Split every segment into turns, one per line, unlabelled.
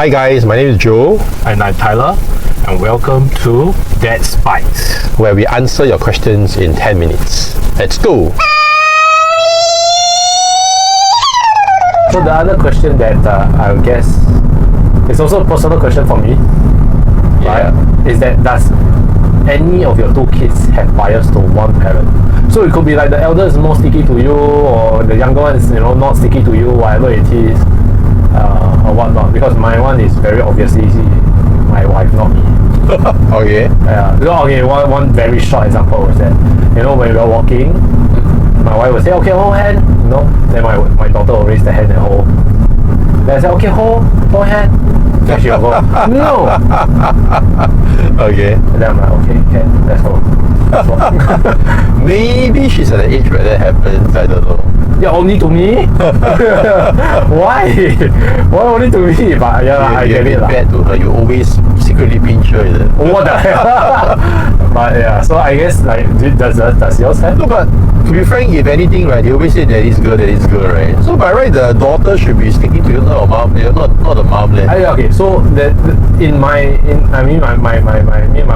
Hi guys, my name is Joe,
And I'm Tyler, and welcome to Dad Spites.
where we answer your questions in 10 minutes. Let's go!
So the other question that I would guess is also a personal question for me,
Yeah.
right? Is that does any of your two kids have bias to one parent? So it could be like the elder is more sticky to you, or the younger one is not sticky to you, whatever it is, or whatnot. Because my one is very obviously my wife, not me.
Okay.
Yeah. Okay. One very short example was that when we were walking, my wife would say, "Okay, hold hand." Then my daughter will raise the hand and hold. Then I say, "Okay, hold hand." Then she'll go, "No."
Okay.
And then I'm like, "Okay, can. Let's hold." That's all.
Maybe she's at the age where that happens, I don't know.
Yeah, only to me? Why? Why only to me? But yeah, I
you
get it.
been bad to her, you always secretly pinch her, is it?
What the hell? But yeah, so I guess does yours have?
No, but to be frank, if anything, right, they always say daddy's girl, right? So by right, the daughter should be sticking to you, not the mom, not the mom.
Okay, so me and my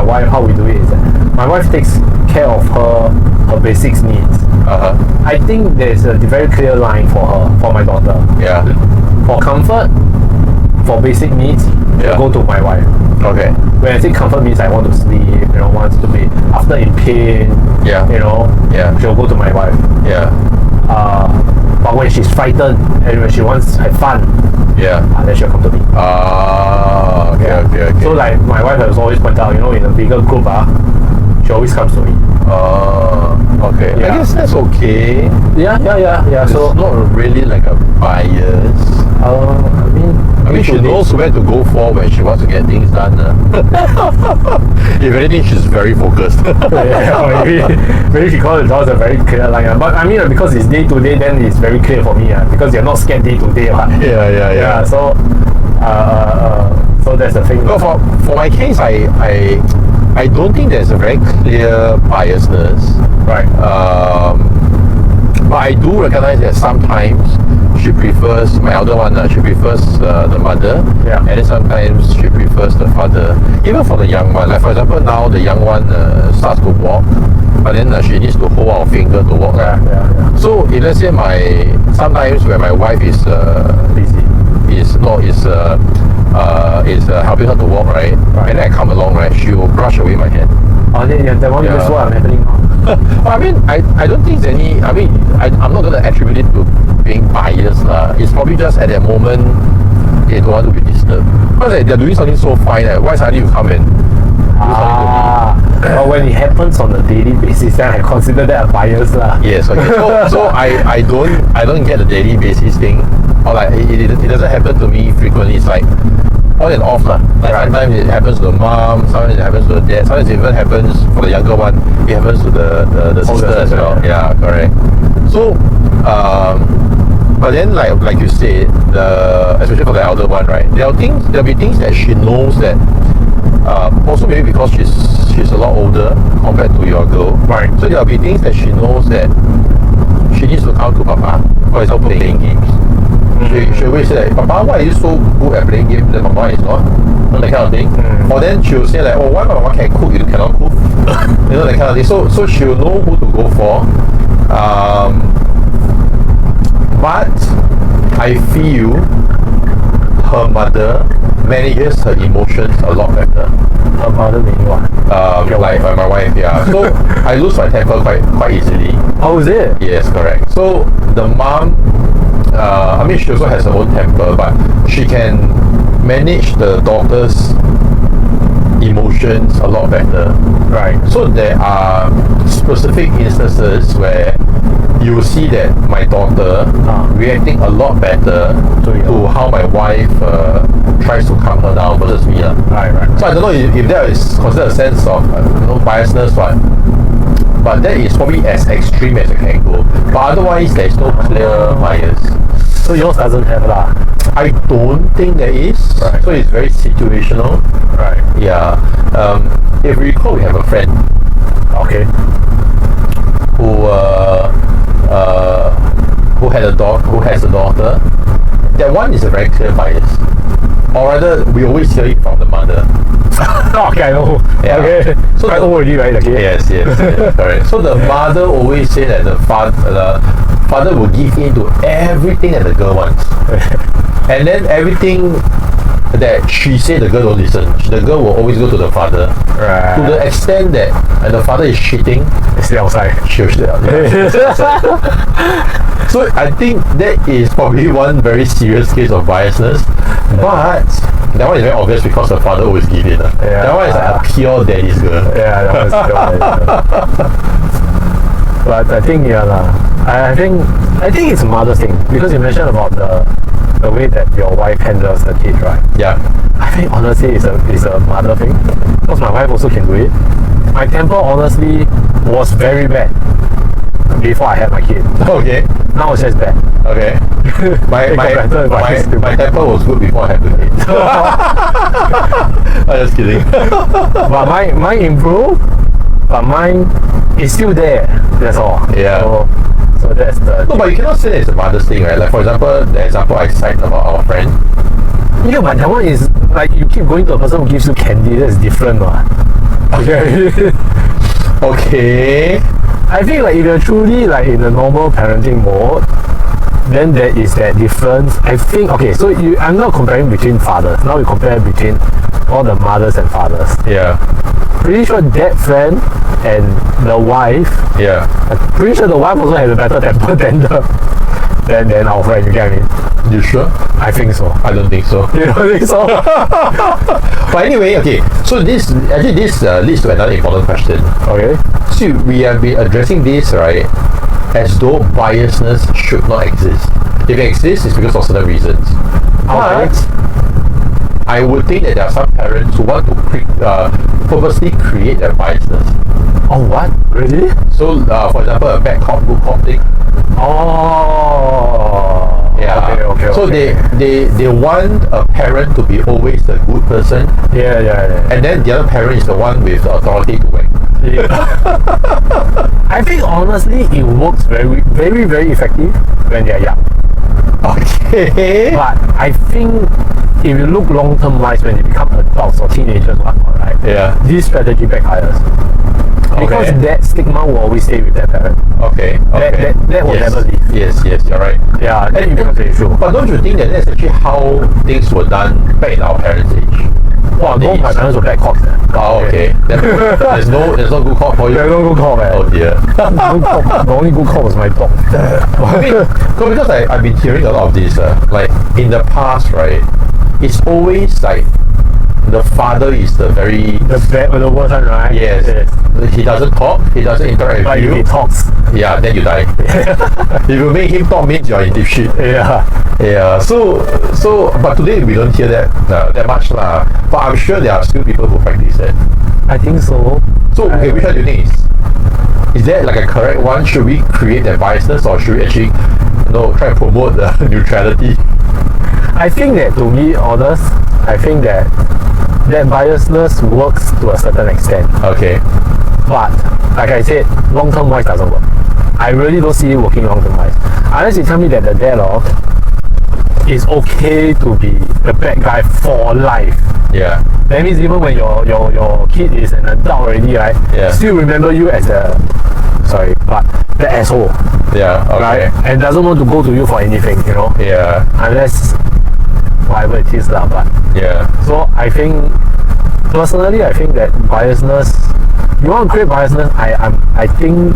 wife, how we do it is that my wife takes care of her basics needs. I think there's a very clear line for her, for my daughter.
Yeah.
For comfort, for basic needs,
Yeah.
go to my wife.
Okay.
When I say comfort means I want to sleep, wants to be after in pain,
Yeah. Yeah.
she'll go to my wife.
Yeah.
But when she's frightened and when she wants to have fun,
Yeah.
then she'll come to me.
Okay.
So like my wife has always pointed out, in a bigger group, she always comes to me.
Okay. I
Yeah.
guess that's okay.
Yeah.
So
So
not really like a bias. I mean, she knows where to go for when she wants to get things done. If anything, she's very focused.
Yeah, maybe she calls the doors a very clear line. But I mean, because it's day to day, then it's very clear for me. Because you're not scared day to day.
Yeah.
So, so that's the thing.
No, for my case, I don't think there's a very clear biasness.
Right.
But I do recognize that sometimes she prefers my elder one. She prefers the mother,
Yeah.
and then sometimes she prefers the father. Even for the young one, like for example, now the young one starts to walk, but then she needs to hold our finger to walk.
Yeah.
So if let's say sometimes when my wife is
Busy.
is helping her to walk, right? And then I come along, right? She will brush away my hand.
Oh, yeah, that one is what I'm happening now.
I mean, I don't think there's any. I mean, I'm not going to attribute it to being biased. It's probably just at that moment they don't want to be disturbed. Because they're doing something so fine, why suddenly you come and do something
But when it happens on a daily basis, then I consider that a bias lah.
to me? Yes, okay. So I don't get the daily basis thing, or like it doesn't happen to me frequently. It's like on and off lah. Like sometimes it happens to the mom, sometimes it happens to the dad, sometimes it even happens for the younger one. It happens to the sister as well. Yeah, correct. So, but then like you said, especially for the elder one, right? There'll be things that she knows that. Also maybe because she's a lot older compared to your girl.
Right.
So there'll be things that she knows that she needs to come to Papa. For example, playing games. She always say like, "Papa, why are you so good at playing games that Mama is not?" That kind of thing. Or then she'll say like, "Oh, why Mama can cook, you cannot cook?" That kind of thing. So she'll know who to go for. But I feel her mother manages her emotions a lot better.
Her mother meaning what?
Like my wife, yeah. So I lose my temper quite easily.
How is it?
Yes, correct. So the mom, I mean, she also has her own temper, but she can manage the daughter's emotions a lot better.
Right.
So there are specific instances where you will see that my daughter reacting a lot better to how my wife tries to calm her down versus me.
Right.
So I don't know if that is considered a sense of biasness, but that is probably as extreme as it can go. But otherwise, there is no clear bias.
So yours doesn't have lah.
I don't think there is.
Right.
So it's very situational.
Right.
Yeah. If you recall, we have a friend.
Okay.
Who has a daughter. That one is a very clear bias. or rather, we always hear it from the mother.
Okay, I know.
Yeah.
Okay.
So
Quite
the-
old already, right? Okay.
Yes, correct. So the mother always say that the father will give in to everything that the girl wants, and then everything that she say the girl don't listen. The girl will always go to the father,
Right.
to the extent that the father is shitting,
Stay outside.
she'll stay out. So I think that is probably one very serious case of biasness, but that one is very obvious because the father always give in.
Yeah.
That one is like a pure daddy's girl.
Yeah, that was But I think I think it's a mother thing because you mentioned about the way that your wife handles the kid, right?
Yeah.
I think honestly it's a mother thing because my wife also can do it. My temper honestly was very bad before I had my kid.
Okay.
Now it's just bad.
Okay. My
It got better if I used to.
my temper was good before I had the kid. I'm just kidding.
But mine improved, but mine is still there. That's all.
Yeah.
So that's the.
No, but you cannot say that it's a mother's thing, right? Like for example, the example I cite about our friend.
Yeah, but that one is like you keep going to a person who gives you candy. That's different, one. Okay.
Okay.
I think like if you're truly like in a normal parenting mode, then there is that difference. I think okay. So I'm not comparing between fathers. Now we compare between all the mothers and fathers.
Yeah.
Pretty sure that friend and the wife.
Yeah.
I'm pretty sure the wife also has a better temper than than our friend. You get me?
You sure?
I think so.
I don't think so.
You don't think so?
But anyway, okay. So this leads to another important question.
Okay.
So we have been addressing this, right, as though biasness should not exist. If it exists, it's because of certain reasons. But I would think that there are some parents who want to purposely create their biasness.
Oh, what? Really?
So, for example, a bad cop, good cop thing.
Oh.
Yeah.
Okay.
So they want a parent to be always the good person,
Yeah.
and then the other parent is the one with the authority to whack.
I think honestly it works very, very, very effective when they're young.
Okay.
But I think if you look long-term wise when you become adults or teenagers, whatnot, right?
Yeah.
This strategy backfires. Because
Okay.
that stigma will always stay with that parent.
Okay.
That will
Yes.
never leave.
Yes, you're right.
Yeah, then it becomes an issue.
But don't you think that that's actually how things were done back in our parents' age?
Wow, both my parents were bad cops.
Oh, okay. Then there's no good cop for you.
There's no good cop, man.
Oh dear.
Good cop, the only good cop was my dog.
I mean, because I've been hearing a lot of this, like in the past, right? It's always like the father is the very
The worst one, right?
yes. He doesn't talk. He doesn't interact
But
with
if
you.
he talks,
Yeah, then you die. If you make him talk, means you're in deep shit.
yeah.
Yeah. So, but today we don't hear that much lah. But I'm sure there are still people who practice that.
I think so.
So, okay, which one do you think is that like a correct one? Should we create that biasness, or should we actually, try and promote the neutrality?
I think that to be honest, I think that biasness works to a certain extent.
Okay.
But like I said, long-term wise doesn't work. I really don't see it working long-term wise. Unless you tell me that the dad is okay to be the bad guy for life.
Yeah.
That means even when your kid is an adult already, right?
Yeah.
Still remember you as the asshole,
Yeah. Okay.
right? And doesn't want to go to you for anything,
Yeah.
unless whatever it is lah. But
Yeah.
so I think personally, I think that biasness. You want to create biasness? I think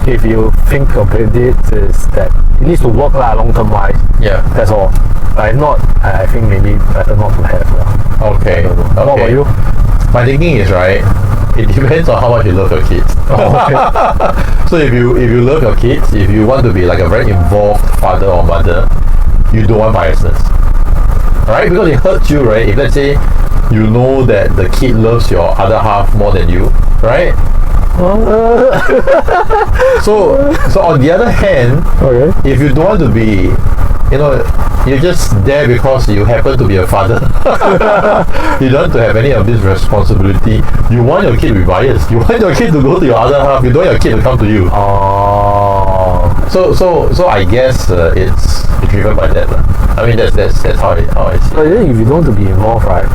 if you think of it, is that it needs to work lah long term wise.
Yeah.
That's all. But if not, I think maybe better not to have lah.
Okay.
What about you?
My thinking is right. It depends on how much you love your kids. So if you love your kids, if you want to be like a very involved father or mother, you don't want biasness, right? Because it hurts you, right? If let's say you know that the kid loves your other half more than you, right? So on the other hand,
Okay.
if you don't want to be, you're just there because you happen to be a father. You don't want to have any of this responsibility. You want your kid to be biased. You want your kid to go to your other half. You don't want your kid to come to you.
Oh.
So I guess driven by that. I mean, that's how I see
But
it.
then if you don't want to be involved, right?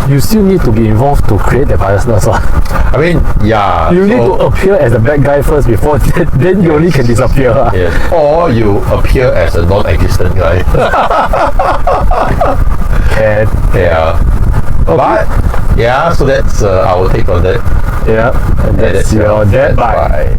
You still need to be involved to create the biasness.
I mean, yeah.
You need to appear as the bad guy first before then you only can disappear.
Yes. Or you appear as a non-existent guy.
And
Yeah. But yeah, so that's our take on that.
yeah, and that's your dad. Bye.
Bye.